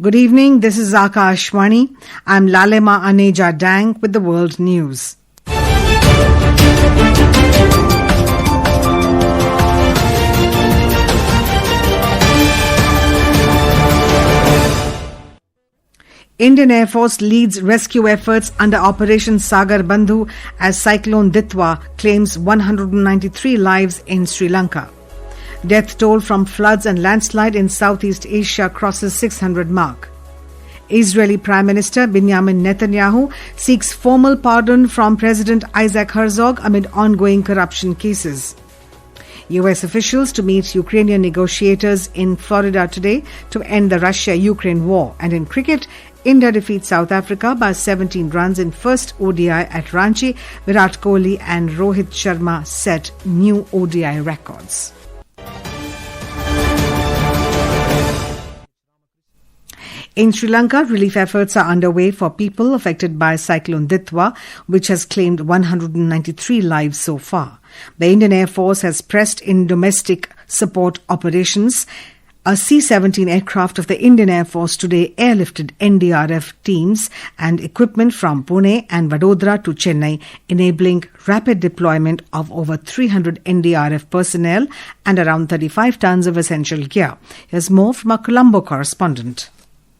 Good evening, this is Akashwani. I'm Lalema Aneja Dang with the World News. Indian Air Force leads rescue efforts under Operation Sagar Bandhu as Cyclone Ditwa claims 193 lives in Sri Lanka. Death toll from floods and landslide in Southeast Asia crosses 600 mark. Israeli Prime Minister Benjamin Netanyahu seeks formal pardon from President Isaac Herzog amid ongoing corruption cases. US officials to meet Ukrainian negotiators in Florida today to end the Russia-Ukraine war. And in cricket, India defeats South Africa by 17 runs in first ODI at Ranchi. Virat Kohli and Rohit Sharma set new ODI records. In Sri Lanka, relief efforts are underway for people affected by Cyclone Ditwa, which has claimed 193 lives so far. The Indian Air Force has pressed in domestic support operations. A C-17 aircraft of the Indian Air Force today airlifted NDRF teams and equipment from Pune and Vadodara to Chennai, enabling rapid deployment of over 300 NDRF personnel and around 35 tons of essential gear. Here's more from our Colombo correspondent.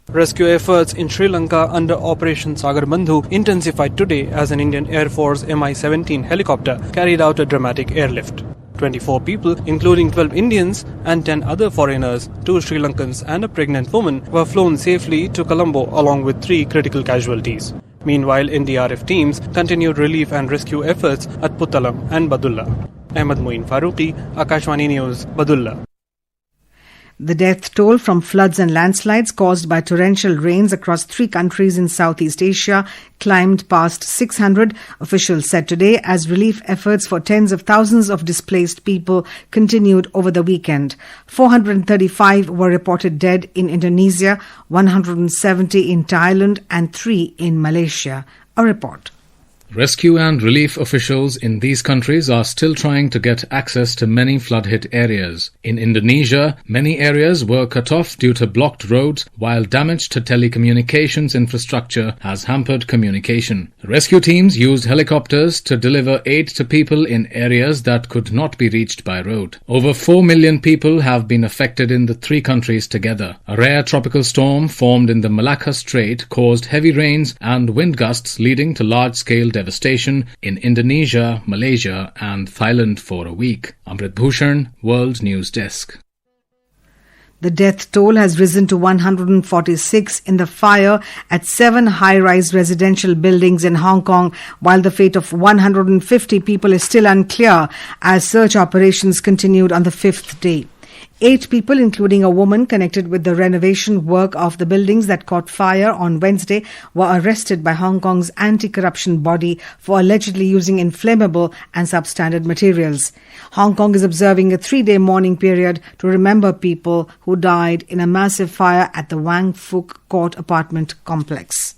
Rescue efforts in Sri Lanka under Operation Sagar Bandhu intensified today as an Indian Air Force Mi-17 helicopter carried out a dramatic airlift. 24 people, including 12 Indians and 10 other foreigners, 2 Sri Lankans and a pregnant woman, were flown safely to Colombo along with 3 critical casualties. Meanwhile, NDRF teams continued relief and rescue efforts at Puttalam and Badulla. Ahmed Moin Farooqi, Akashwani News, Badulla. The death toll from floods and landslides caused by torrential rains across 3 countries in Southeast Asia climbed past 600, officials said today, as relief efforts for tens of thousands of displaced people continued over the weekend. 435 were reported dead in Indonesia, 170 in Thailand and 3 in Malaysia. A report. Rescue and relief officials in these countries are still trying to get access to many flood-hit areas. In Indonesia, many areas were cut off due to blocked roads, while damage to telecommunications infrastructure has hampered communication. Rescue teams used helicopters to deliver aid to people in areas that could not be reached by road. Over 4 million people have been affected in the 3 countries together. A rare tropical storm formed in the Malacca Strait caused heavy rains and wind gusts, leading to large-scale devastation in Indonesia, Malaysia and Thailand for a week. Amrit Bhushan, World News Desk. The death toll has risen to 146 in the fire at 7 high-rise residential buildings in Hong Kong, while the fate of 150 people is still unclear as search operations continued on the 5th day. 8 people, including a woman connected with the renovation work of the buildings that caught fire on Wednesday, were arrested by Hong Kong's anti-corruption body for allegedly using inflammable and substandard materials. Hong Kong is observing a 3-day mourning period to remember people who died in a massive fire at the Wang Fuk Court apartment complex.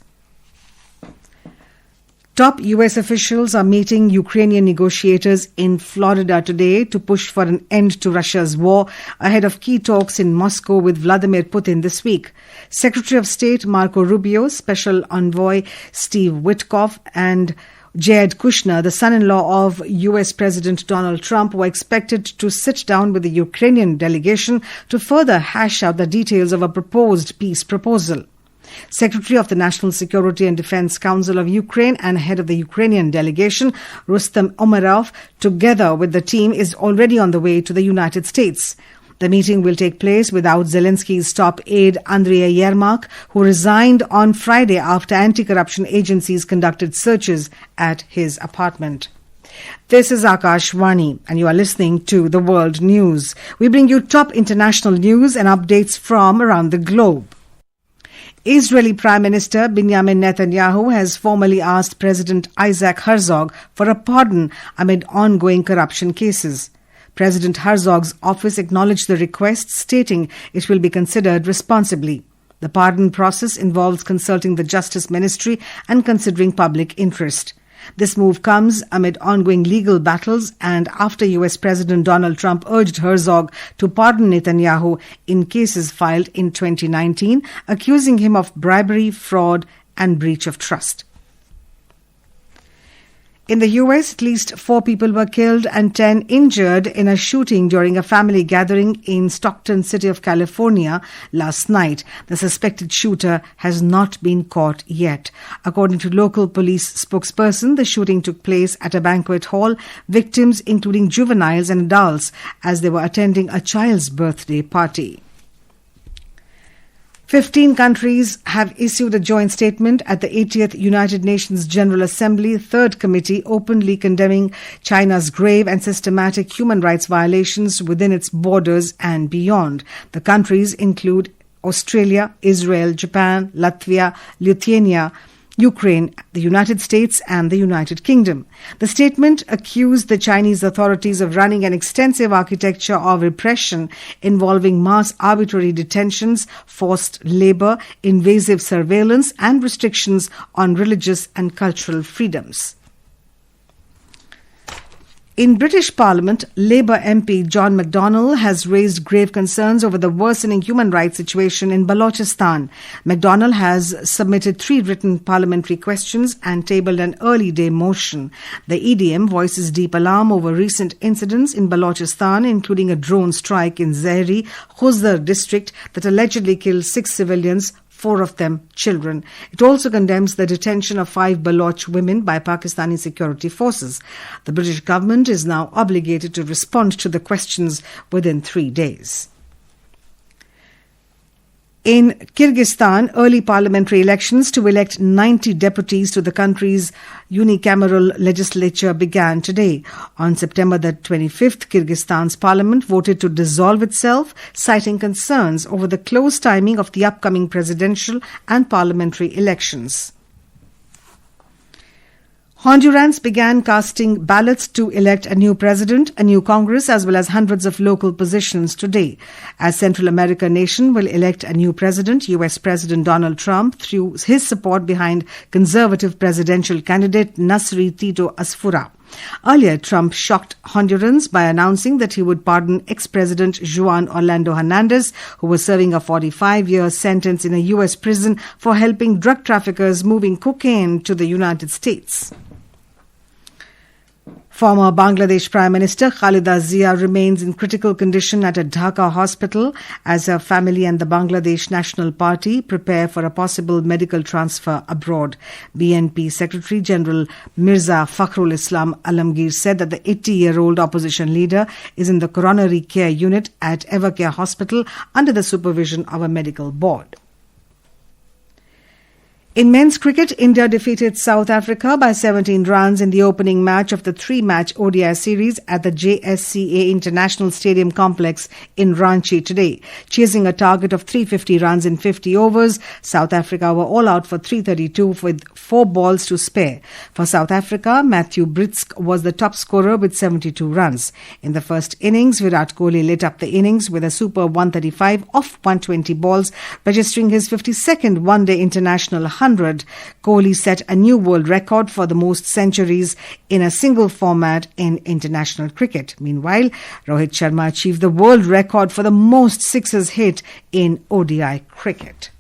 Top US officials are meeting Ukrainian negotiators in Florida today to push for an end to Russia's war ahead of key talks in Moscow with Vladimir Putin this week. Secretary of State Marco Rubio, Special Envoy Steve Witkoff and Jared Kushner, the son-in-law of US President Donald Trump, were expected to sit down with the Ukrainian delegation to further hash out the details of a proposed peace proposal. Secretary of the National Security and Defense Council of Ukraine and head of the Ukrainian delegation, Rustem Umerov, together with the team, is already on the way to the United States. The meeting will take place without Zelensky's top aide Andriy Yermak, who resigned on Friday after anti-corruption agencies conducted searches at his apartment. This is Akashwani and you are listening to the World News. We bring you top international news and updates from around the globe. Israeli Prime Minister Benjamin Netanyahu has formally asked President Isaac Herzog for a pardon amid ongoing corruption cases. President Herzog's office acknowledged the request, stating it will be considered responsibly. The pardon process involves consulting the Justice Ministry and considering public interest. This move comes amid ongoing legal battles and after US President Donald Trump urged Herzog to pardon Netanyahu in cases filed in 2019, accusing him of bribery, fraud, and breach of trust. In the US, at least 4 people were killed and 10 injured in a shooting during a family gathering in Stockton City of California last night. The suspected shooter has not been caught yet. According to local police spokesperson, the shooting took place at a banquet hall. Victims, including juveniles and adults, as they were attending a child's birthday party. 15 countries have issued a joint statement at the 80th United Nations General Assembly Third Committee openly condemning China's grave and systematic human rights violations within its borders and beyond. The countries include Australia, Israel, Japan, Latvia, Lithuania, Ukraine, the United States and the United Kingdom. The statement accused the Chinese authorities of running an extensive architecture of repression involving mass arbitrary detentions, forced labor, invasive surveillance and restrictions on religious and cultural freedoms. In British Parliament, Labour MP John McDonnell has raised grave concerns over the worsening human rights situation in Balochistan. McDonnell has submitted 3 written parliamentary questions and tabled an early day motion. The EDM voices deep alarm over recent incidents in Balochistan, including a drone strike in Zehri, Khuzar district that allegedly killed 6 civilians, 4 of them children. It also condemns the detention of 5 Baloch women by Pakistani security forces. The British government is now obligated to respond to the questions within 3 days. In Kyrgyzstan, early parliamentary elections to elect 90 deputies to the country's unicameral legislature began today. On September the 25th, Kyrgyzstan's parliament voted to dissolve itself, citing concerns over the close timing of the upcoming presidential and parliamentary elections. Hondurans began casting ballots to elect a new president, a new Congress, as well as hundreds of local positions today. As Central American nation will elect a new president, US President Donald Trump, through his support behind conservative presidential candidate Nasri Tito Asfura. Earlier, Trump shocked Hondurans by announcing that he would pardon ex-president Juan Orlando Hernandez, who was serving a 45-year sentence in a US prison for helping drug traffickers moving cocaine to the United States. Former Bangladesh Prime Minister Khalida Zia remains in critical condition at a Dhaka hospital as her family and the Bangladesh National Party prepare for a possible medical transfer abroad. BNP Secretary General Mirza Fakhrul Islam Alamgir said that the 80-year-old opposition leader is in the coronary care unit at Evercare Hospital under the supervision of a medical board. In men's cricket, India defeated South Africa by 17 runs in the opening match of the 3-match ODI series at the JSCA International Stadium Complex in Ranchi today. Chasing a target of 350 runs in 50 overs, South Africa were all out for 332 with 4 balls to spare. For South Africa, Matthew Britzk was the top scorer with 72 runs. In the first innings, Virat Kohli lit up the innings with a super 135 off 120 balls, registering his 52nd one-day international 100. Kohli set a new world record for the most centuries in a single format in international cricket. Meanwhile, Rohit Sharma achieved the world record for the most sixes hit in ODI cricket.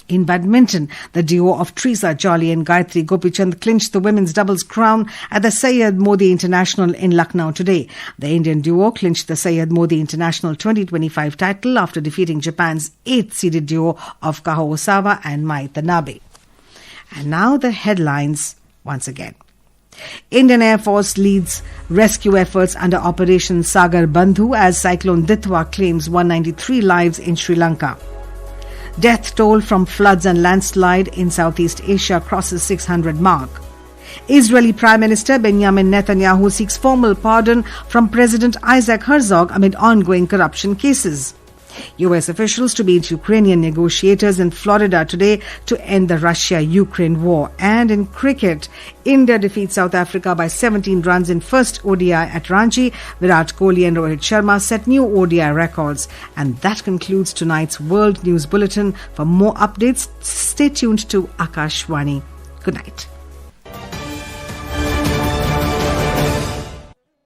In badminton, the duo of Trisa Jolly and Gayatri Gopichand clinched the women's doubles crown at the Syed Modi International in Lucknow today. The Indian duo clinched the Syed Modi International 2025 title after defeating Japan's 8th-seeded duo of Kaho Osawa and Mai Tanabe. And now the headlines once again. Indian Air Force leads rescue efforts under Operation Sagar Bandhu as Cyclone Ditwa claims 193 lives in Sri Lanka. Death toll from floods and landslide in Southeast Asia crosses 600 mark. Israeli Prime Minister Benjamin Netanyahu seeks formal pardon from President Isaac Herzog amid ongoing corruption cases. US officials to meet Ukrainian negotiators in Florida today to end the Russia-Ukraine war. And in cricket, India defeats South Africa by 17 runs in first ODI at Ranchi. Virat Kohli and Rohit Sharma set new ODI records. And that concludes tonight's World News Bulletin. For more updates, stay tuned to Akashvani. Good night.